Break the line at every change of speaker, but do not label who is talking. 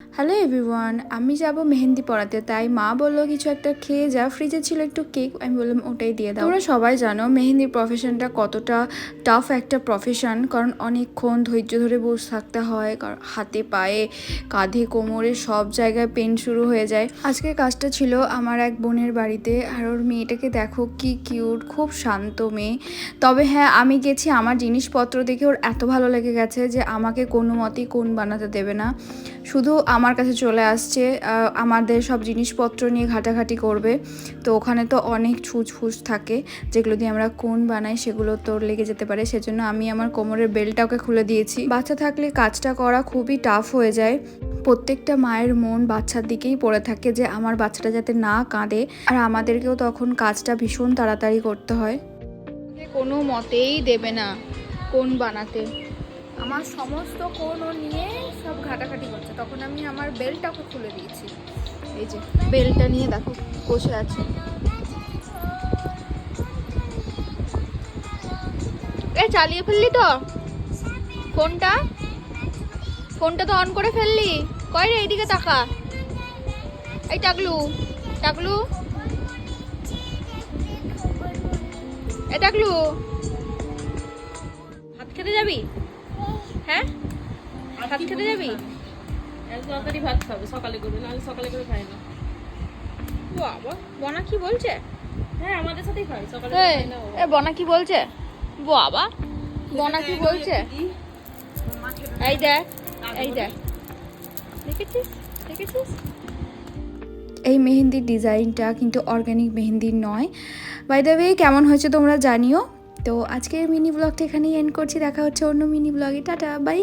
Hello everyone, আমি যাব মেহেন্দি পড়াতে, তাই মা বললো কিছু একটা খেয়ে যা। ফ্রিজে ছিল একটু কেক, আমি বললাম ওটাই দিয়ে দাও। তোমরা সবাই জানো মেহেন্দির প্রফেশনটা কতটা টাফ একটা প্রফেশন, কারণ অনেকক্ষণ ধৈর্য ধরে বসে থাকতে হয়, কারণ হাতে পায়ে কাঁধে কোমরে সব জায়গায় পেন শুরু হয়ে যায়। আজকে কাজটা ছিল আমার এক বোনের বাড়িতে, আর ওর মেয়েটাকে দেখো কি কিউট, খুব শান্ত মেয়ে। তবে হ্যাঁ, আমি গেছি, আমার জিনিসপত্র দেখে ওর এত ভালো লেগে গেছে যে আমাকে কোনো মতেই কোন বানাতে দেবে না, শুধু আমার কাছে চলে আসছে। আমাদের সব জিনিসপত্র নিয়ে ঘাটাঘাটি করবে। তো ওখানে তো অনেক ছুঁচ থাকে, যেগুলো দিয়ে আমরা কোন বানাই সেগুলো তো লেগে যেতে পারে, সেজন্য আমি আমার কোমরের বেল্টটাকে খুলে দিয়েছি। বাচ্চা থাকলে কাজটা করা খুবই টাফ হয়ে যায়। প্রত্যেকটা মায়ের মন বাচ্চার দিকেই পড়ে থাকে যে আমার বাচ্চাটা যাতে না কাঁদে, আর আমাদেরকেও তখন কাজটা ভীষণ তাড়াতাড়ি করতে হয়। কোনো মতেই দেবে না কোন বানাতে, আমার সমস্ত কোন ও নিয়ে সব ঘাটাঘাটি করছে। তখন আমি আমার বেল্টটাকে খুলে দিয়েছি, এই যে বেল্টটা নিয়ে দেখো বসে আছে। এ চালিয়ে ফেললি তো ফোনটা, ফোনটা তো অন করে ফেললি। কয় রে, এইদিকে তাকা। এই টাকলু, টাকলু, এ টাকলু, ভাত খেতে যাবি? হ্যাঁ, ভাত খেতে যাবি?
তরকারি ভাত খাবে সকালে করে, নাহলে সকালে করে খায় না।
বাবা, বনা কি বলছে?
হ্যাঁ, আমাদের সাথেই খায় সকালে।
এ বনা কি বলছে? বাবা, বনা কি বলছে? এই দেখ, এই দেখ, দেখেছিস দেখেছিস? এই মেহেন্দির ডিজাইনটা কিন্তু অর্গানিক মেহেন্দির নয়। বাই দ্য ওয়ে, কেমন হয়েছে তোমরা জানিও। তো আজকের মিনি ব্লগটা এখানেই এন্ড করছি, দেখা হচ্ছে অন্য মিনি ব্লগে। Tata, by.